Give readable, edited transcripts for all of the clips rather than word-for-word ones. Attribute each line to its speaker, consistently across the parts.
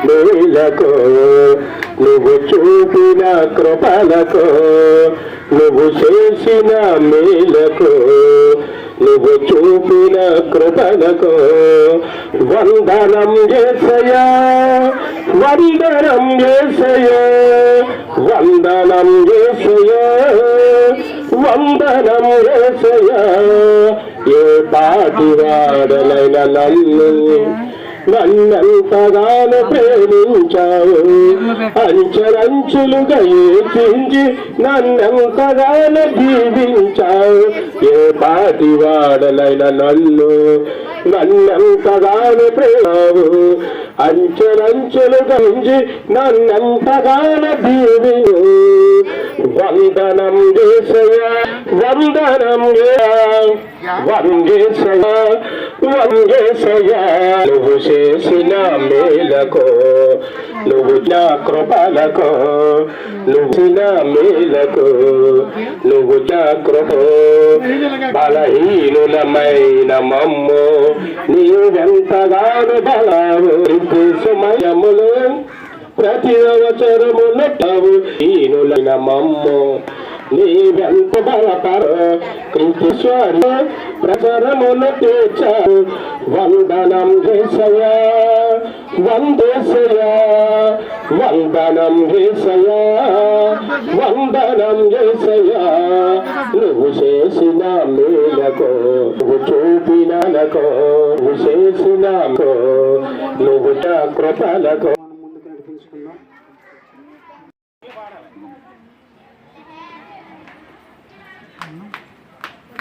Speaker 1: మేలకు నువ్వు చూపిన కృపలకు నువ్వు చేసిన మేలకు నువ్వు చూపిన కృపలకు వందనం యేసయ్యా వందనం యేసయ్యా వందనం యేసయ్యా వందనం యేసయ్యా ఏ పాటి వాడలైన నన్నెంతగానో ప్రేమించావు అంచెలంచులుగా ఏచించి నన్నెంతగానో జీవించావు ఏ పాటి వాడలైన నన్నెంతగానో ప్రేమావు అంచెలంచులుగా నన్నెంతగానో జీవించు వందనం యేసయ్యా వందనం వందేశయ్యా వందేశయ్యా నువ్వు చేసిన మేలకు నువ్వు నా కృపలకు నువ్వు నా మేలకు నువ్వు నా కృప బలహీనులమైన మమ్ము నీవెంతగాను బలవు సమయములు ప్రతి అవసరమునట్టవు హీనులైన మమ్ము నీవెంత బలపర కృష్ణేశ్వరి ప్రసరమును తీర్చావు వందనం యేసయ్యా వందేశయ్యా వందనం యేసయ్యా వందనం యేసయ్యా నువ్వు చేసిన మేలకు నువ్వు చూపినలకు నువ్వు చేసిన నువ్వు నా కృపలకు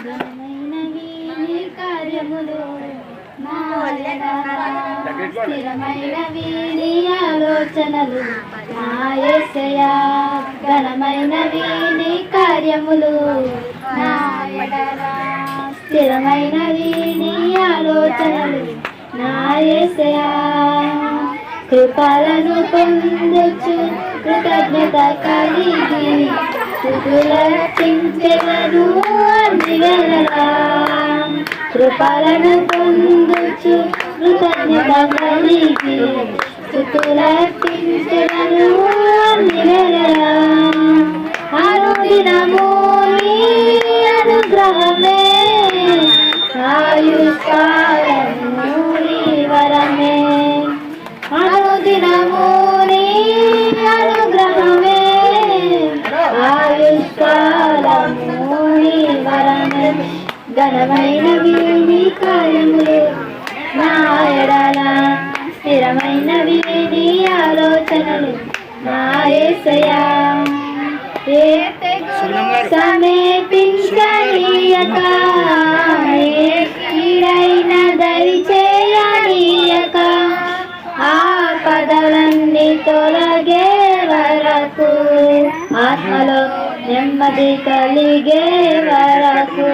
Speaker 2: ఘనమైనవి నీ కార్యములు స్థిరమైనవి నీ ఆలోచనలు నా యేసయ్యా ఘనమైనవి నీ కార్యములు నా ఎడల స్థిరమైనవి నీ ఆలోచనలు నా యేసయ్యా కృపలను పొందొచ్చు కృతజ్ఞత కలిగి స్తుతులర్పించెదను అన్నివేళలా కృపలను పొందొచ్చు కృతజ్ఞత కలిగి స్తుతులర్పించెదను అన్నివేళలా అనుదినము నీ అనుగ్రహమే ఆయుష్కాలము నీ వరమే అనుదినము నీ అనుగ్రహమే ఆయుష్కాలము నీ వరమే ఘనమైనవి నీ కార్యములు నా ఎడల స్థిరమైనవి నీ ఆలోచనలు నా యేసయ్యా ఏ సమీపించనీయక ఏ కీడైన దరిచేయనీయక ఆపదలన్నీ తొలగే వరకు ఆత్మలో నెమ్మది కలిగే వరకు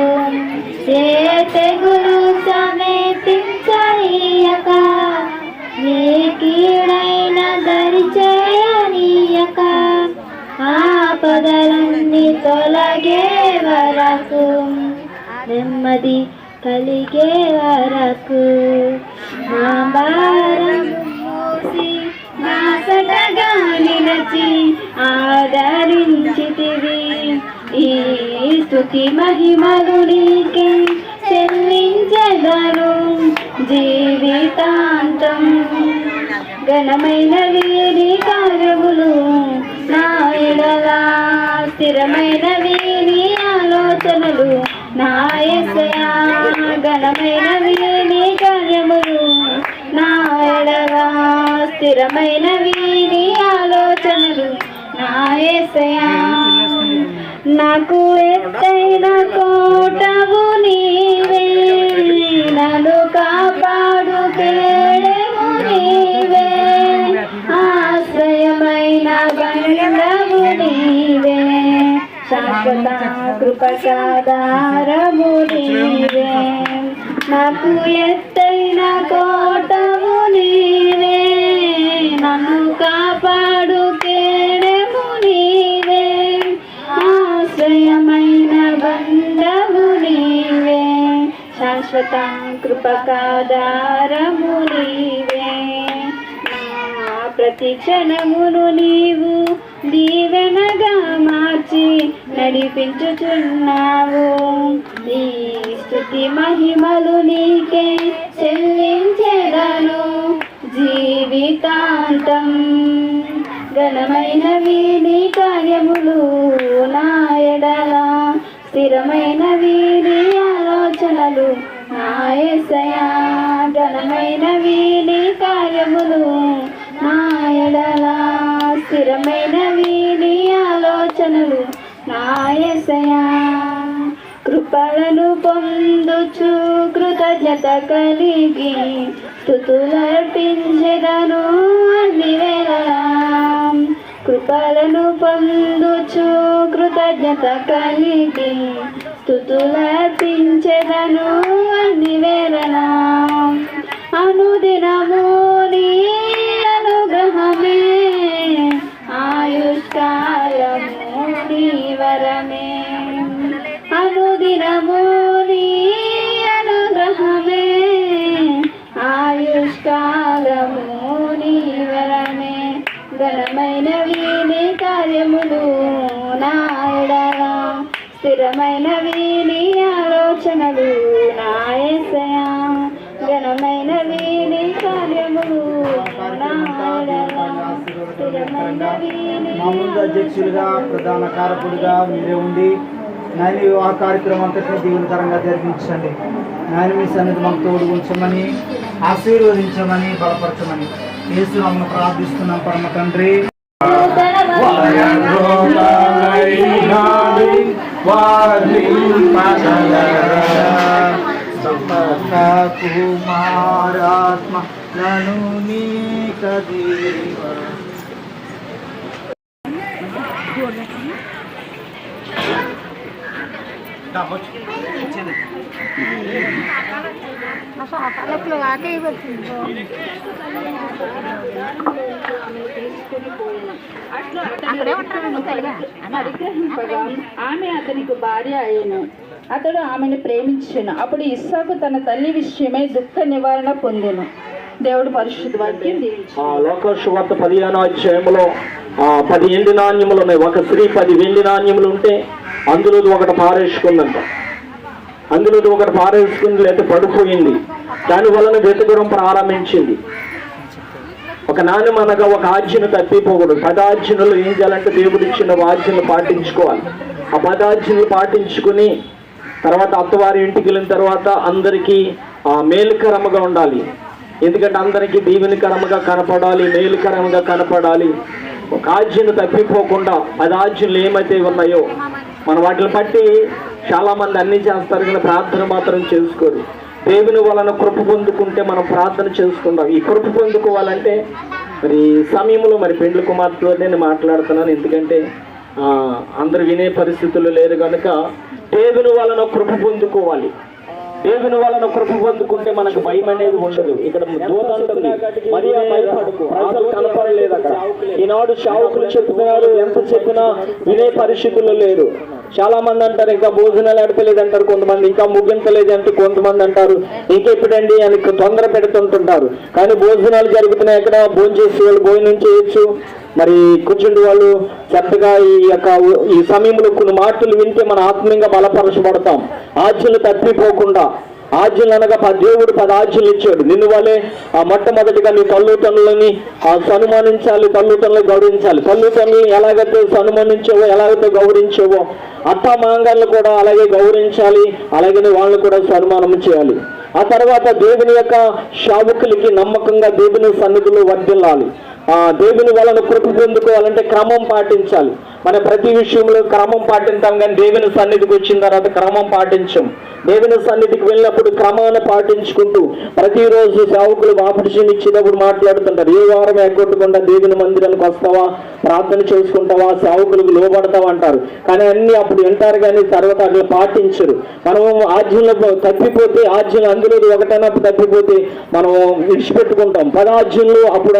Speaker 2: ఏ తెగులు సమీపించనీయక నీ కీడైన దరిచేయనీయక ఆపదలన్నీ తొలగే వరకు నెమ్మది కలిగే వరకు నా భారం మోసి నాసటగా నిలచి ఆదరించితివి ఈ స్తుతి మహిమలు నీకే చెల్లించెదను జీవితాంతం ఘనమైనవి నీ కార్యములు నా ఎడల స్థిరమైనవి నీ ఆలోచనలు నా యేసయ్యా ఘనమైనవి నీ కార్యములు నా ఎడల స్థిరమైనవి నీ ఆలోచనలు నా యేసయ్యా నాకు ఎత్తైన కోటవు నీవే నన్ను కాపాడు కేడము నీవే ఆశ్రయమైన బండవు నీవే శాశ్వత కృపసాధారము నీవే నాకు ఎత్తైన కోటవు నీవే నన్ను కాపాడు కేడము నీవే ఆశ్రయమైన బండవు నీవే శాశ్వత కృపకాధారము నీవే నా ప్రతి క్షణమును నీవు దీవెనగా మార్చి నడిపించుచున్నావు. ఈ స్తుతి మహిమలు నీకే చెల్లించెదను జీవితాంతం. ఘనమైనవి నీ కార్యములు నా ఎడల, స్థిరమైనవి నీ ఆలోచనలు నా యేసయ్యా. ఘనమైనవి నీ కార్యములు నా ఎడల, స్థిరమైనవి నీ ఆలోచనలు నా యేసయ్యా. కృపలను పొందుచు కృతజ్ఞత కలిగి స్తుతులర్పించెదను అన్ని వేళలా. కృపలను పొందుచు కృతజ్ఞత కలిగి స్తుతులర్పించెదను అన్ని వేళలా. అనుదినము నీ అనుగ్రహమే, ఆయుష్కాలము నీ వరమే. అనుదినము నీ అనుగ్రహమే, ఆయుష్కాలము నీ వరమే. ఘనమైనవి నీ కార్యములు నా ఎడల, స్థిరమైనవి నీ ఆలోచనలు నా యేసయ్యా. ఘనమైనవి నీ కార్యములు నా ఎడల, స్థిరమైనవి నీ.
Speaker 3: మా ముందు అధ్యక్షులుగా ప్రధాన కారకుడిగా మీరే ఉండి నాయన వివాహ కార్యక్రమం అంతటినీ దీవెనకరంగా జరిపించండి. నాయన మీ సన్నిధి మాకు తోడు ఉంచమని, ఆశీర్వదించమని, బలపరచమని యేసునామమున ప్రార్థిస్తున్నాం పరమ తండ్రి. కుమారాత్మలను నీకదీవ
Speaker 4: పరిగ్రహింపగా ఆమె అతనికి భార్య అయ్యను. అతడు ఆమెను ప్రేమించెను. అప్పుడు ఇస్సాకు తన తల్లి విషయమై దుఃఖ నివారణ పొందెను. దేవుడు పరిశుద్ధ వాక్యం దీవించును.
Speaker 1: లోకసువార్త 15వ అధ్యాయంలో 10 ఎండి నాణ్యములు ఉన్నాయి. ఒక స్త్రీ 10 వెండి నాణ్యములు ఉంటే అందులో ఒకటి పారేసుకుందంట. అందులో ఒకటి పారేసుకుంది, లేకపోతే పడిపోయింది. దాని వలన వెతకడం ప్రారంభించింది. ఒక నాణ్యం అనగా ఒక ఆజ్ఞను తప్పిపోకూడదు. 10 ఆజ్ఞలు ఏం చేయాలంటే దేవుడు ఇచ్చిన ఆజ్ఞలు పాటించుకోవాలి. ఆ 10 ఆజ్ఞలు పాటించుకుని తర్వాత అత్తవారి ఇంటికి వెళ్ళిన తర్వాత అందరికీ మేలుకరముగా ఉండాలి. ఎందుకంటే అందరికీ దీవెనకరముగా కనపడాలి, మేలుకరముగా కనపడాలి. ఒక ఆజ్ఞను తప్పిపోకుండా 10 ఆజ్ఞలు ఏమైతే ఉన్నాయో మనం వాటిని బట్టి చాలామంది అన్నీ చేస్తారు కానీ ప్రార్థన మాత్రం చేసుకోరు. దేవుని వలన కృప పొందుకుంటే మనం ప్రార్థన చేసుకుందాం. ఈ కృప పొందుకోవాలంటే మరి సమయంలో మరి పెండ్లి కుమార్తెతో నేను మాట్లాడుతున్నాను. ఎందుకంటే అందరు వినే పరిస్థితులు లేరు కనుక దేవుని వలన కృప పొందుకోవాలి. దేవుని వలన కృప పొందుకుంటే మనకు భయం అనేది ఉండదు. ఇక్కడ దూత అంటుంది, మరియా భయపడకు, ప్రజలు కనపడలేదు అక్కడ. ఈనాడు శావుకులు చెప్తున్నారు, ఎంత చెప్పినా వినే పరిస్థితులు లేరు. చాలా మంది అంటారు ఇంకా భోజనాలు అడపలేదు అంటారు, కొంతమంది ఇంకా ముగించలేదు అంటే కొంతమంది అంటారు ఇంకెప్పుడండి అని తొందర పెడుతుంటుంటారు. కానీ భోజనాలు జరుగుతున్నాయి. ఎక్కడ భోజనం చేసి వాళ్ళు భోజనం చేయొచ్చు. మరి కూర్చుండి వాళ్ళు చక్కగా ఈ సమయంలో కొన్ని మాటలు వింటే మన ఆత్మీయంగా బలపరచబడతాం. ఆజ్ఞలు తప్పిపోకుండా, ఆజ్ఞలు అనగా దేవుడు 10 ఆజ్ఞలు ఇచ్చాడు. నిన్ను వల్లే మొట్టమొదటిగా నీ తల్లిదండ్రులని సన్మానించాలి, తల్లిదండ్రులను గౌరవించాలి. తల్లిదండ్రులను ఎలాగైతే సన్మానించావో, ఎలాగైతే గౌరవించావో అత్త మాంగాలను కూడా అలాగే గౌరవించాలి, అలాగే వాళ్ళని కూడా సన్మానం చేయాలి. ఆ తర్వాత దేవుని యొక్క సేవకులకి నమ్మకంగా దేవుని సన్నిధిలో వర్ధిల్లాలి. దేవుని వలన కృప పొందుకోవాలంటే క్రమం పాటించాలి. మన ప్రతి విషయంలో క్రమం పాటించాం, కానీ దేవుని సన్నిధికి వచ్చిన తర్వాత క్రమం పాటించం. దేవుని సన్నిధికి వెళ్ళినప్పుడు క్రమాన్ని పాటించుకుంటూ ప్రతిరోజు సేవకులు బాప్టిజం ఇచ్చేటప్పుడు మాట్లాడుతుంటారు, ఏ వారం ఎగ్గొట్టకుండా దేవుని మందిరానికి వస్తావా, ప్రార్థన చేసుకుంటావా, సేవకులకు లోబడతావా అంటారు. కానీ అన్ని అప్పుడు వింటారు కానీ తర్వాత అట్లా పాటించరు. మనం ఆజ్ఞలు తప్పిపోతే, ఆజ్ఞలు అందులో ఒకటైనప్పుడు తప్పిపోతే మనం విడిచిపెట్టుకుంటాం. 10 ఆజ్ఞలు అప్పుడు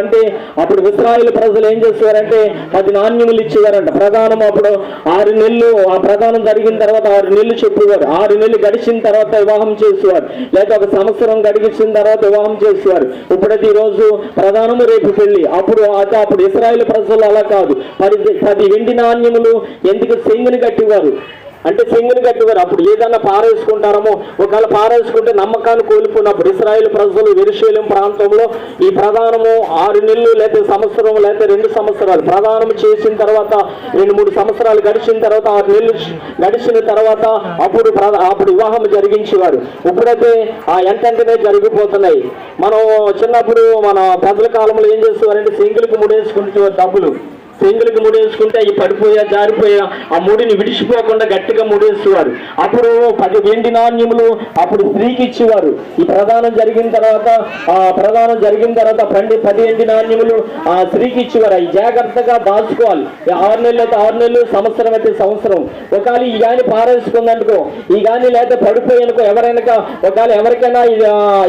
Speaker 1: ఇశ్రాయేలు ప్రజలు ఏం చేసేవారంటే 10 నాణ్యములు ఇచ్చేవారంట. ప్రధానం అప్పుడు 6 నెలలు ఆ ప్రధానం జరిగిన తర్వాత 6 నెలలు చెప్పేవారు. 6 నెలలు గడిచిన తర్వాత వివాహం చేసేవారు, లేదా 1 సంవత్సరం గడిచిన తర్వాత వివాహం చేసేవారు. ఇప్పుడైతే ఈరోజు ప్రధానము, రేపు పెళ్లి. అప్పుడు ఇశ్రాయేలు ప్రజలు అలా కాదు. 10 వెండి నాణ్యములు ఎందుకు సెంగుని కట్టివారు అంటే సెంగుని కట్టివారు. అప్పుడు ఏదన్నా పారేసుకుంటారమో, ఒకవేళ పారేసుకుంటే నమ్మకాన్ని కోల్పోయినప్పుడు ఇశ్రాయేలు ప్రజలు యెరూషలేము ప్రాంతంలో ఈ ప్రధానము 6 నెలలు లేదా సంవత్సరం లేదా 2 సంవత్సరాలు ప్రధానం చేసిన తర్వాత 2-3 సంవత్సరాలు గడిచిన తర్వాత 6 నెలలు గడిచిన తర్వాత అప్పుడు వివాహం జరిగించేవారు. ఇప్పుడైతే ఎంటనే జరిగిపోతున్నాయి. మనం చిన్నప్పుడు మన పెద్దల కాలంలో ఏం చేసేవారంటే సెంగులకు ముడేసుకుంటే డబ్బులు సెంగులకు ముడేసుకుంటే అవి పడిపోయా జారిపోయా ఆ ముడిని విడిచిపోకుండా గట్టిగా ముడేసేవారు. అప్పుడు 10 వెండి నాణ్యములు అప్పుడు స్త్రీకి ఇచ్చేవారు. ఈ ప్రధానం జరిగిన తర్వాత 10 వెండి నాణ్యములు ఆ స్త్రీకి ఇచ్చేవారు. అవి జాగ్రత్తగా దాచుకోవాలి. 6 నెలలు అయితే 6 నెలలు, సంవత్సరం అయితే సంవత్సరం. ఒకవేళ ఈ గాని పారేసుకుందనుకో, ఈ గాని లేదా పడిపోయానుకో, ఒకవేళ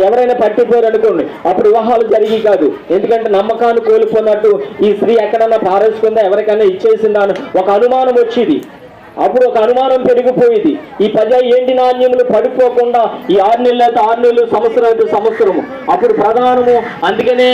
Speaker 1: ఎవరైనా పట్టిపోయారు అనుకోండి, అప్పుడు వివాహాలు జరిగి కాదు. ఎందుకంటే నమ్మకాన్ని కోల్పోయినట్టు ఈ స్త్రీ ఎక్కడన్నా పారేసుకుందా, ఎవరికైనా ఇచ్చేసిందా అని ఒక అనుమానం వచ్చేది. అప్పుడు ఒక అనుమానం పెరిగిపోయింది. ఈ 10 వెండి నాణ్యములు పడిపోకుండా ఈ 6 నెలలు అయితే 6 నెలలు, సంవత్సరం అయితే సంవత్సరము. అప్పుడు ప్రధానము, అందుకనే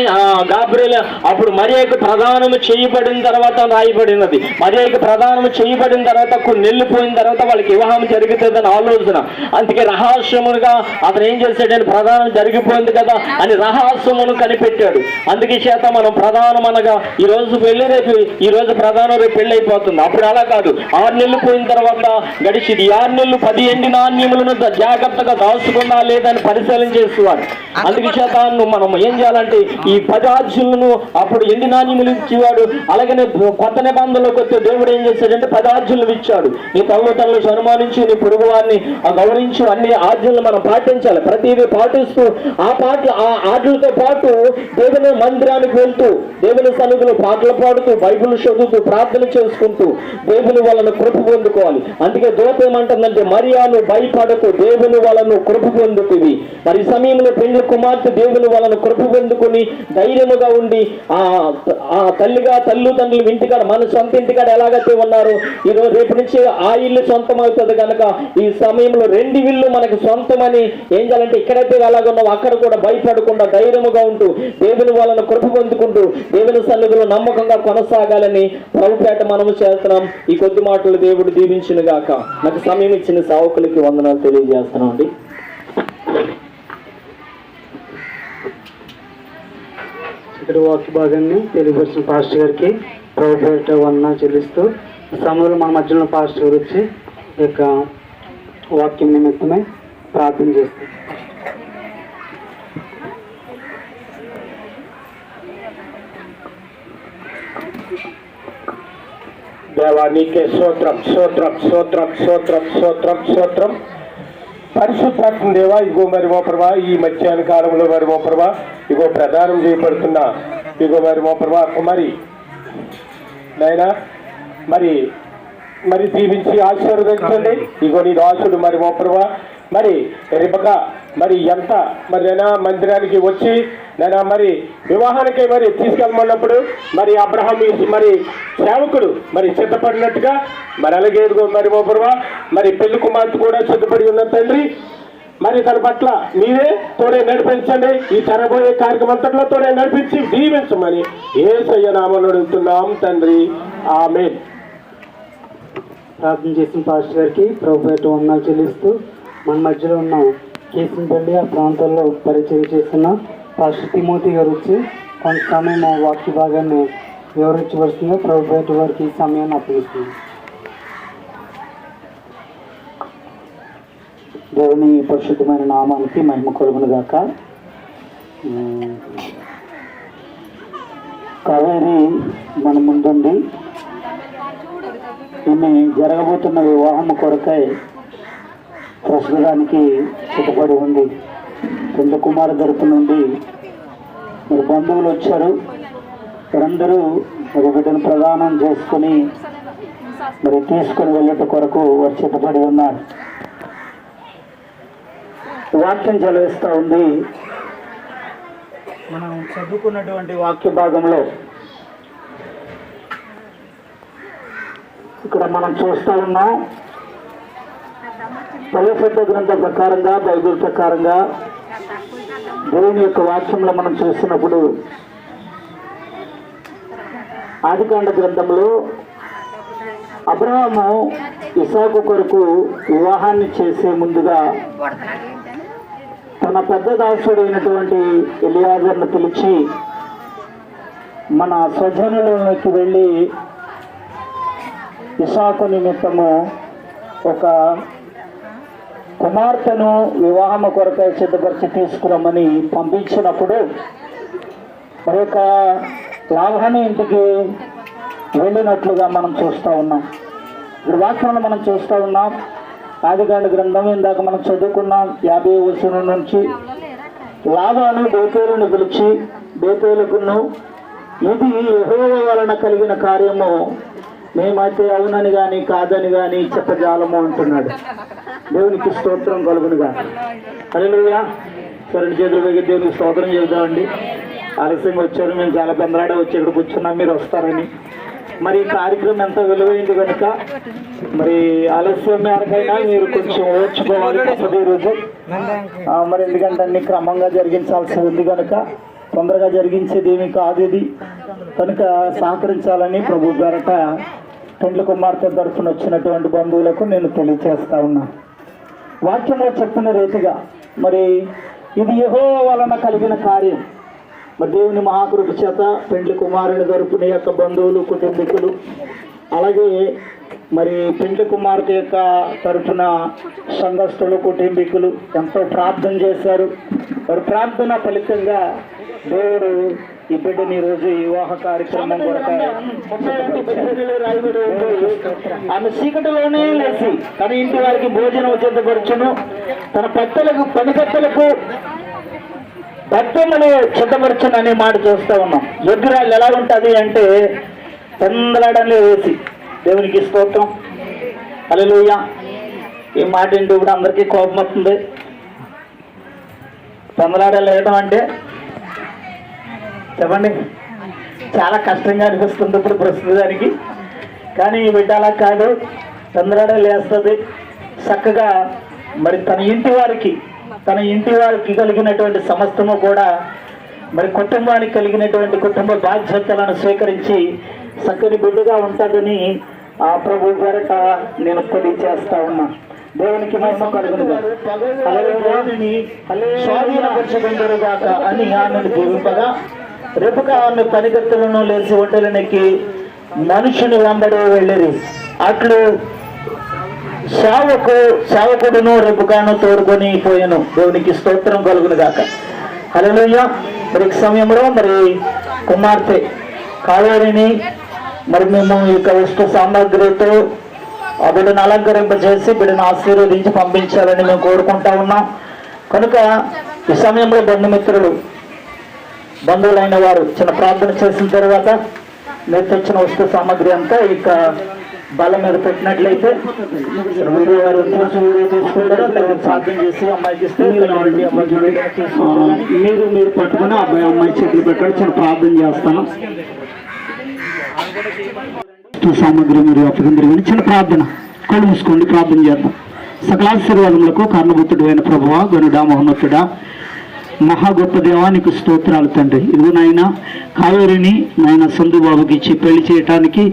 Speaker 1: గాబ్రియెల్ అప్పుడు మరియకు ప్రధానము చేయబడిన తర్వాత రాయబడినది. మరియకు ప్రధానము చేయబడిన తర్వాత కొన్ని నెలలు పోయిన తర్వాత వాళ్ళకి వివాహం జరుగుతుందని ఆలోచన. అందుకే రహస్యముగా అతను ఏం చేశాడని ప్రధానం జరిగిపోయింది కదా అని రహస్యమును కనిపెట్టాడు. అందుకే చేత మనం ప్రధానం అనగా ఈ రోజు పెళ్లి, రేపు ఈ రోజు ప్రధానం, రేపు పెళ్లి అయిపోతుంది. అప్పుడు అలా కాదు. 6 నెలలు పోయిన తర్వాత గడిచింది. 6 నెలలు 10 వెండి నాణ్యములను జాగ్రత్తగా దాచుకున్నా లేదని పరిశీలన చేసేవాడు. అందుకే చేత మనం ఏం చేయాలంటే ఈ 10 ఆజ్ఞలను అప్పుడు ఎండి నాణ్యములు ఇచ్చేవాడు. అలాగనే కొత్త నిబంధనలోకి వస్తే దేవుడు ఏం చేశాడంటే 10 ఆజ్ఞలు ఇచ్చాడు. నీ తల్లిదండ్రులను అనుమానించి, నీ పొరుగు వారిని గౌరవించు, అన్ని ఆజ్ఞలు మనం పాటించాలి. ప్రతిదీ పాటిస్తూ ఆ ఆజ్ఞలతో పాటు దేవుని మందిరానికి వెళ్తూ, దేవుని సన్నిధిలో పాటలు పాడుతూ, బైబిల్ చదువుతూ, ప్రార్థన చేసుకుంటూ దేవుని వాళ్ళను కృప పొందుకోవాలి. అందుకే దూత ఏమంటుందంటే, మరియాను భయపడకు, దేవుని వాళ్ళను కృప పొందుతుంది. మరి సమయంలో పెళ్లి కుమార్తె దేవుని వాళ్ళను కృప పొందుకుని ధైర్యముగా ఉండి ఆ తల్లిదండ్రులు ఇంటికాడ, మన సొంత ఇంటికాడ ఎలాగైతే ఉన్నారు, ఈరోజు రేపు నుంచి ఆ ఇల్లు సొంతం అవుతుంది కనుక ఈ సమయంలో 2 ఇల్లు మనకు సొంతమని ఏం చేయాలంటే ఇక్కడైతే ఎలాగున్నావు అక్కడ కూడా భయపడకుండా ధైర్యముగా ఉంటూ దేవుని వాళ్ళను కృప పొందుకుంటూ దేవుని సన్నిధిలో నమ్మకంగా కొనసాగాలని ప్రభుపేట మనము చేస్తున్నాం. ఈ కొద్ది మాటలు దేవుడు దీవించిన గాక. నాకు సమయం ఇచ్చిన సేవకులకి వందనాలు తెలియజేస్తున్నాం అండి.
Speaker 3: ఇక్కడ వాక్య భాగాన్ని తెలియపరిచిన పాస్టర్ గారికి ప్రభుపేట వందనాలు చెల్లిస్తూ, ఈ సమయంలో మన మధ్యలో పాస్టర్ గారు వచ్చి ఈ యొక్క వాక్యం నిమిత్తమై ప్రార్థన చేస్తారు.
Speaker 5: దేవానికి స్తోత్రం, స్తోత్రం, స్తోత్రం, స్తోత్రం, స్తోత్రం, స్తోత్రం. పరిశుద్ధాత్మ దేవా, ఇగో మరి మా ప్రభా, ఈ మధ్యాహ్న కాలంలో మరి మా ప్రభా, ఇగో ప్రదానం చేయబడుతున్నా, ఇగో మరి మా ప్రభా కుమారి నాయనా మరి దీవించి ఆశీర్వదించండి. ఇగో నీ దాసుడు మరి మా ప్రభా మరి రిబక మరి ఎంత మరి నైనా మందిరానికి వచ్చి నైనా మరి వివాహానికి మరి తీసుకెళ్ళమన్నప్పుడు మరి అబ్రహాం మరి సేవకుడు మరి సిద్ధపడినట్టుగా మరి అలాగే మరి మా ప్రభా మరి పెళ్లి కుమార్తె కూడా సిద్ధపడి ఉన్న తండ్రి, మరి తన పట్ల మీరే తోడే నడిపించండి. ఈ జరగబోయే కార్యక్రమం అంతట్లో తోడే నడిపించి దీవించమని యేసయ్య నామములో అడుగుతున్నాం తండ్రి, ఆమేన్.
Speaker 3: ప్రార్థన చేసిన పాస్టర్ గారికి ప్రభుపేట వందనాలు చెల్లిస్తూ, మన మధ్యలో ఉన్న కేసుపల్లి ఆ ప్రాంతాల్లో పరిచయం చేస్తున్న పాస్టర్ తిమోతి గారు వచ్చి కొంత సమయం వాక్య భాగాన్ని వివరించవలసిందిగా ప్రభుపేట వారికి ఈ సమయాన్ని అప్పగిస్తుంది. దేవుని పరిశుద్ధమైన నామానికి మహిమ కలుగును గాక. కావేరి మన ముందుండి ఈమె జరగబోతున్న వివాహం కొరకై ప్రస్తుతానికి సిద్ధపడి ఉంది. పెళ్లి కుమారు తరపు నుండి మరి బంధువులు వచ్చారు. వారందరూ మరి బిడ్డను ప్రదానం చేసుకుని మరి తీసుకొని వెళ్ళట కొరకు వారు సిద్ధపడి ఉన్నారు. వాక్యం చదివిస్తూ ఉంది. మనం చదువుకున్నటువంటి వాక్య భాగంలో
Speaker 1: ఇక్కడ మనం చూస్తూ ఉన్నాం. పరిశుద్ధ గ్రంథ ప్రకారంగా, బైబిల్ ప్రకారంగా దేవుని యొక్క వాక్యంలో మనం చూసినప్పుడు ఆదికాండ గ్రంథంలో అబ్రహాము ఇసాకు కొరకు వివాహాన్ని చేసే ముందుగా తన పెద్ద దాసుడైనటువంటి ఎలియాజర్ను పిలిచి మన స్వజనులకి వెళ్ళి ఇసాకు నిమిత్తము ఒక కుమార్తెను వివాహం కొరకై సిద్ధపరిచి తీసుకురమ్మని పంపించినప్పుడు మరి యొక్క లాభాన్ని ఇంటికి వెళ్ళినట్లుగా మనం చూస్తూ ఉన్నాం. ఇప్పుడు వాక్యంలో మనం చూస్తూ ఉన్నాం. ఆదికాండ గ్రంథం ఇందాక మనం చదువుకున్నాం 50వ వచనం నుంచి. లాబాను బేతేలును పిలిచి, బేతేలుకును ఇది యెహోవా వలన కలిగిన కార్యము, మేమైతే అవునని కానీ కాదని కానీ చెప్పజాలము అంటున్నాడు. దేవునికి స్తోత్రం కలుగునుగా. హల్లెలూయా. రెండు చేతులు వేగి దేవునికి స్తోత్రం చేద్దామండి. ఆలస్యంగా వచ్చారు, మేము చాలా బెందరాడే వచ్చి ఇక్కడ కూర్చున్నాం, మీరు వస్తారని. మరి ఈ కార్యక్రమం ఎంత విలువైంది కనుక మరి ఆలస్యం మేరకైనా మీరు కొంచెం ఓర్చుకోవాలి తప్పదు ఈరోజు. మరి ఎందుకంటే అన్ని క్రమంగా జరిగించాల్సి ఉంది కనుక తొందరగా జరిగించేది ఏమీ కాదు ఇది. కనుక సహకరించాలని ప్రభు గారట పెండ్లి కుమార్తె తరఫున వచ్చినటువంటి బంధువులకు నేను తెలియజేస్తా ఉన్నాను. వాక్యంలో చెప్పిన రీతిగా మరి ఇది యెహోవా వలన కలిగిన కార్యం. మరి దేవుని మహాకృప చేత పెండ్లి కుమారుని తరపున యొక్క బంధువులు, కుటుంబీకులు, అలాగే మరి పెండ్లి కుమార్తె యొక్క తరఫున సంఘస్థులు, కుటుంబీకులు ఎంతో ప్రార్థన చేశారు. మరి ప్రార్థన ఫలితంగా దేవుడు ఈ బిడ్డని రోజు వివాహ కార్యక్రమం కొరకు ఆమె చీకటిలోనే లేచి తన ఇంటి వారికి భోజనం సిద్ధపరచును, తన పనికత్తలకు భక్తులను సిద్ధపరచును అనే మాట చూస్తూ ఉన్నాం. యోగ్యురాలు ఎలా ఉంటుంది అంటే తొందరడలే వేసి. దేవునికి స్తోత్రం. హల్లెలూయా. ఈ మాట ఏంటి కూడా అందరికీ కోపం వస్తుంది. తొందరడలు వేయడం అంటే చెప్పండి, చాలా కష్టంగా అనిపిస్తుంది ఇప్పుడు ప్రస్తుతానికి. కానీ ఈ బిడ్డ అలా కాదు, తొందరడలు వేస్తుంది. చక్కగా మరి తన ఇంటి వారికి కలిగినటువంటి సమస్తము కూడా మరి కుటుంబానికి కలిగినటువంటి కుటుంబ బాధ్యతలను స్వీకరించి చక్కని బిడ్డగా ఉంటుందని ఆ ప్రభు గారట నేను తెలియజేస్తా ఉన్నా. దేవునికి మహిమ కలుగునుగా. స్వాధీనపరచబడుగాక అని ఆమెను దీవింపగా రెబెకా ఆమె పనికత్తెలను లేచి ఒంటెలనెక్కి మనుషుని వెంబడి వెళ్ళిరి. అట్లు సేవకుడును రెబెకాను తోడుకొని పోయాను. దేవునికి స్తోత్రం కలుగును గాక. హల్లెలూయా. మరి సమయంలో మరి కుమార్తె కావేరిని మరి మేము ఈ యొక్క వస్తు సామాగ్రితో ఆ బిడ్డను అలంకరింపజేసి బిడ్డను ఆశీర్వదించి పంపించాలని మేము కోరుకుంటా ఉన్నాం. కనుక ఈ సమయంలో బంధువులైన వారు చిన్న ప్రార్థన చేసిన తర్వాత మీరు తెచ్చిన వస్తు సామాగ్రి అంతా ఇక బల్ల మీద పెట్టినట్లయితే వీడియో వారు తీసుకుంటారు. ప్రార్థన చేసి అమ్మాయికి ఇస్తే మీరు పట్టుకుని అబ్బాయి అమ్మాయి చేతులు పెట్టాడు. చిన్న ప్రార్థన చేస్తాను. సామాగ్రి మీరు అప్పగిందరు చిన్న ప్రార్థన కళ్ళు మూసుకోండి, ప్రార్థన చేద్దాం. సకలాశీర్వాదములకు కారణభూతుడు అయిన ప్రభువా, గనుడా, మహోన్నతుడా, మహా గొప్ప దేవానికి స్తోత్రాలు తండ్రి. ఇదిగో నాయన కావేరిని నాయన సందుబాబుకి ఇచ్చి పెళ్లి చేయటానికి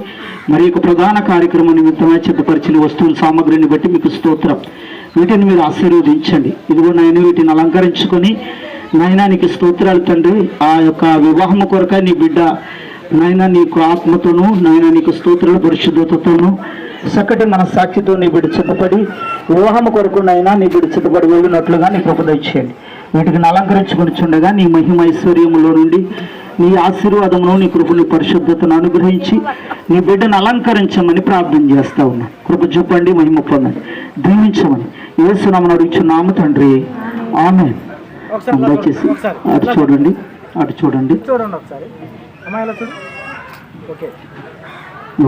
Speaker 1: మరి ఒక ప్రధాన కార్యక్రమం నిమిత్తమై సిద్ధపరిచిన వస్తువుల సామాగ్రిని బట్టి మీకు స్తోత్రం. వీటిని మీరు ఆశీర్వదించండి. ఇదిగో నాయన వీటిని అలంకరించుకొని నాయన నీకు స్తోత్రాలు తండ్రి. ఆ యొక్క వివాహము కొరక నీ బిడ్డ నాయన నీకు ఆత్మతోనూ నాయన నీకు స్తోత్రాలు పరిశుద్ధతతోనూ చక్కటి మన సాక్షితో నీ బిడ్డ సిద్ధపడి వివాహం కొరకు నాయన నీ బిడ్డ సిద్ధపడి వెళ్ళినట్లుగా నీ కృప దయచేయండి. వీటిని అలంకరించుకొని చుండగా నీ మహిమ ఐశ్వర్యములో నుండి నీ ఆశీర్వాదమును నీ కృపని పరిశుద్ధతను అనుగ్రహించి నీ బిడ్డను అలంకరించమని ప్రార్థన చేస్తా ఉన్నా. కృప చూపండి, మహిమ పొందండి, దీవించమని యేసు నామమున అడుగుచున్నాము తండ్రి. ఆమేన్. దయచేసి అటు చూడండి
Speaker 3: ఒకసారి అమ్మాయిలా చూడు.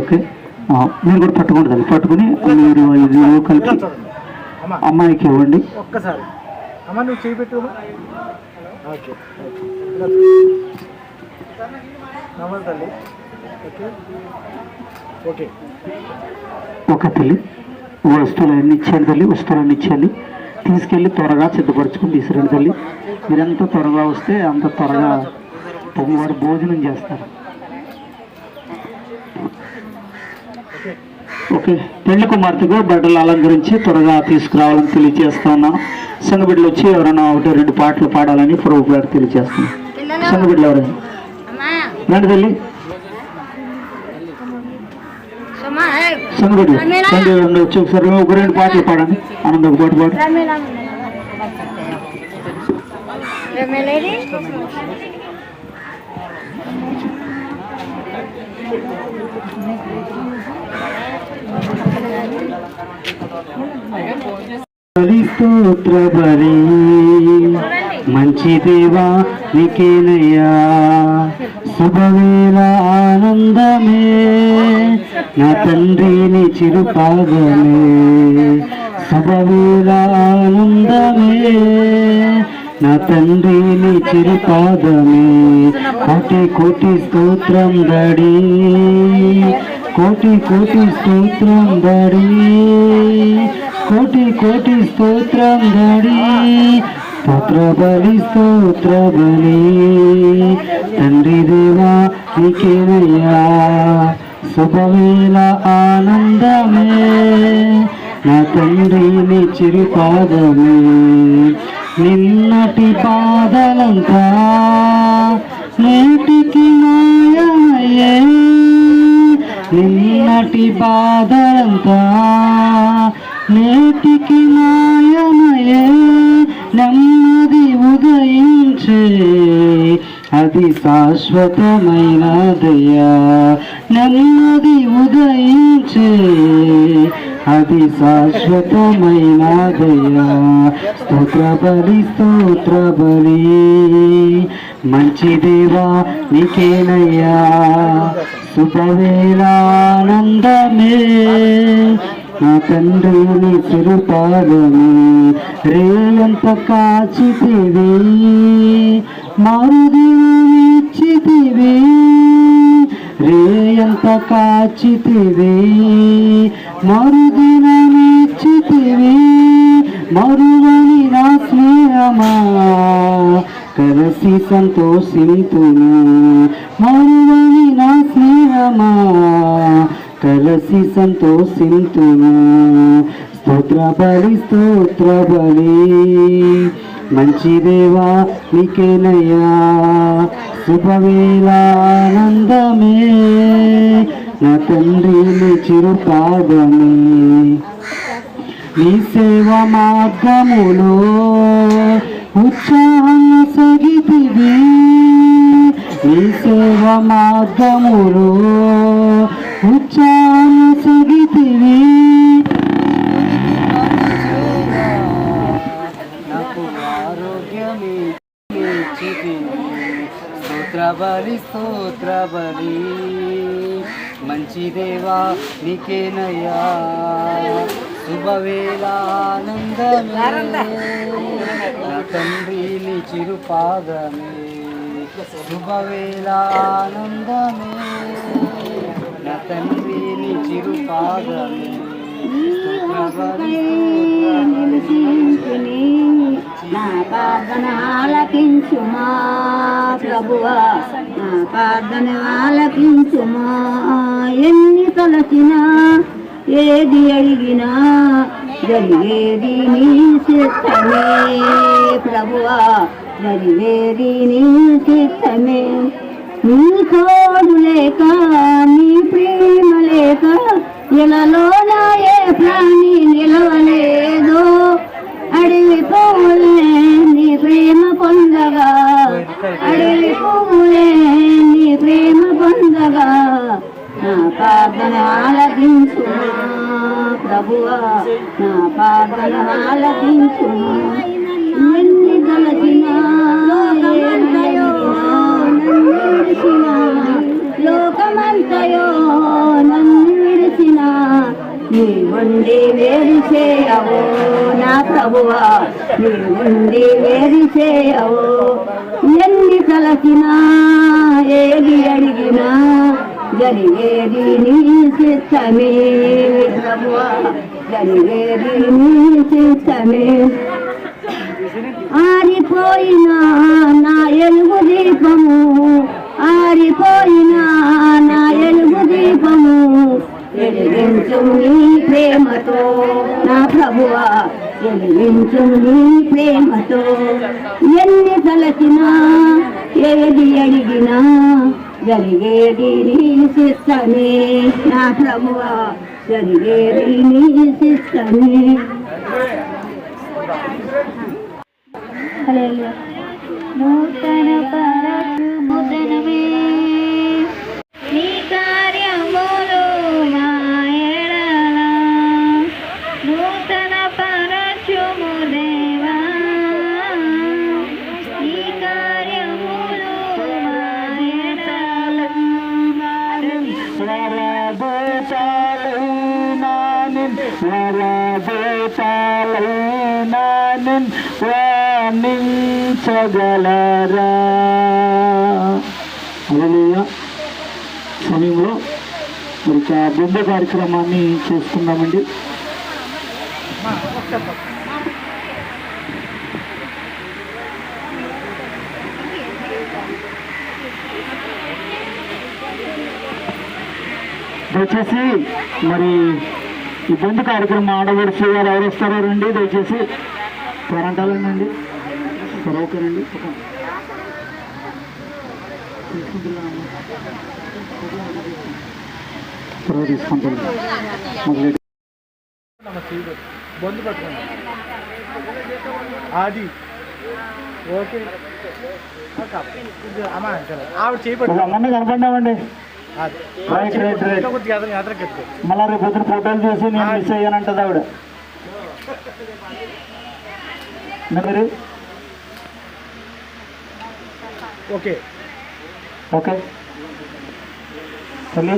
Speaker 1: ఓకే, మీరు కూడా పట్టుకోండి. తల్లి పట్టుకుని మీరు ఇది కలిపి అమ్మాయికి ఇవ్వండి.
Speaker 3: ఒక్కసారి అమ్మ నువ్వు చేయిపెట్టు. ఓకే, నమస్తే తల్లి. ఓకే. ఒక తల్లి వస్తువులన్నీ ఇచ్చాను తల్లి, వస్తువులన్నీ ఇచ్చాను, తీసుకెళ్ళి త్వరగా సిద్ధపరచుకుని తీసుకురండి తల్లి. మీరెంత త్వరగా వస్తే అంత త్వరగా వారు భోజనం చేస్తారు. ఓకే, పెళ్లి కుమార్తెకు బట్టలు అలంకరించి త్వరగా తీసుకురావాలని తెలియజేస్తా ఉన్నాను. సంఘబిడ్డలు వచ్చి ఎవరైనా 1-2 పాటలు పాడాలని ప్రభు గారు తెలియజేస్తున్నాను. సంఘబిడ్డలు ఎవరైనా రండి తల్లి. సంఘబిడ్డలు వచ్చి ఒకసారి 1-2 పాటలు పాడండి. ఆనంద ఒక పాట పాడు. స్తోత్ర బలి మంచి దేవా నీకేనయ్యా, శుభవేళ ఆనందమే నా తండ్రిని చిరుపాదమే, శుభవేళ ఆనందమే నా తండ్రిని చిరుపాదమే. కోటి కోటి స్తోత్రం దడి, కోటి కోటి స్తోత్రం దడి, కోటి కోటి స్తోత్రం దడి, స్తోత్ర బలి స్తోత్ర బలి తండ్రి దేవా నీకేనయ్యా, శుభవేళ ఆనందమే నా తండ్రిని చిరుపాదమే. నిన్నటి బాధలంతా నేటికి మాయమయ్యే, నిన్నటి బాధలంతా నేటికి మాయమయ్యే, నెమ్మది ఉదయించే అది శాశ్వతమైనదయ్యా, నెమ్మది ఉదయించే అది శాశ్వతమైనదయ్యా. స్తోత్ర బలి స్తోత్ర బలి మంచి దేవా నీకేనయ్యా, శుభవేళ ఆనందమే నా తండ్రిని చిరుపాదమే. రేయంత కాచితివి మరుదినమిచ్చితివి, రేయంత కాచితివి మరుదినమిచ్చితివి, మరువని నా స్నేహమా కలిసి సంతోషింతును, మరువని నా స్నేహమా కలిసి సంతోషింతును. స్తోత్ర బలి స్తోత్ర బలి మంచి దేవా నీకేనయ్యా, శుభవేళ ఆనందమే నా తండ్రిని చిరుపాదమే. నీ సేవ మార్గములో ఉత్సాహంగా సగితివి, నీ సేవ మార్గములో ఉత్సాహంగా సగితివి, నాకు ఆరోగ్యమే ఇచ్చితివి. స్తోత్ర బలి స్తోత్ర బలి మంచి దేవా నీకేనయ్యా, శుభవేళ ఆనందమే నా తండ్రిని చిరుపాదమే, శుభవేళ ఆనందమే నా తండ్రిని చిరుపాదమే.
Speaker 2: నా ప్రార్థన ఆలకించుమా ప్రభువా, నా ప్రార్థన ఆలకించుమా. ఎన్ని తలచినా ఏది అడిగినా జరిగేది నీ చిత్తమే ప్రభువా, జరిగేది నీ చిత్తమే. నీ తోడు లేక నీ ప్రేమ లేక ఇలాలోన ఏ ప్రాణి నిలవలేదు. అడవి పువ్వులే నీ ప్రేమ పొందగా, అడవి పువ్వులే నీ ప్రేమ పొందగా. నా ప్రార్థన ఆలకించుమా ప్రభువా, నా ప్రార్థన ఆలకించుమా. ఎన్ని తలచినా లోకమంతయో నన్ను విడిచిన నీ ఉండి వేరు చేయవో నా ప్రభువా, నీ ఉండి వేరు చేయవో. ఎన్ని తలచినా ఏది అడిగినా జరిగేది నీ చిత్తమే ప్రభువా జరిగేది నీ చిత్తమే ఆరిపోయిన నా ఎలుగు దీపము ఆరిపోయిన నా ఎలుగు దీపము వెలిగించు నీ ప్రేమతో నా ప్రభువా వెలిగించు నీ ప్రేమతో ఎన్ని తలచినా ఏది అడిగినా జరిగేది నీ చిత్తమే నా ప్రభువా జరిగేది నీ చిత్తమే. నూతన పరముదనమే నీ కార్యములు మా ఎడల నూతన పరచుము దేవా నీ కార్యములు మా ఎడల
Speaker 3: వర్ణించగలరా. హల్లెలూయా. సమయంలో మరి బృంద కార్యక్రమాన్ని చేసుకుందామండి. దయచేసి మరి ఈ బృంద కార్యక్రమం ఆడవలసి వారు ఎవరు వస్తారో రండి. దయచేసి పేరంటాలండి. ఓకేనండి. తీసుకుంటాను బంధు పట్టుకోండి. అది ఓకే ఆవిడ చేయబడి అన్నీ కనపడినామండి. మళ్ళా రేపు పొద్దున ఫోటోలు చూసి నేను మిస్ అయ్యానంటది ఆవిడ. మీరు ఓకే ఓకే తల్లి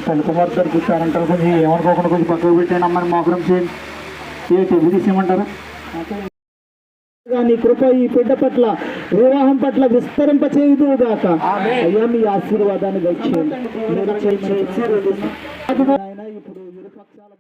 Speaker 3: తల్లి కుమార్ గారు కూర్చారంటారు. కొంచెం ఏమనుకోకుండా కొంచెం పక్కకు పెట్టాను అమ్మని మోకరం చేయండి. ఏ చెవి తీసేయమంటారా? నీ కృప ఈ బిడ్డ పట్ల వివాహం పట్ల విస్తరింప చేయుదుగాక. అయ్యా మీ ఆశీర్వాదాన్ని దయచేయండి. ఇప్పుడు ఇరు పక్షాల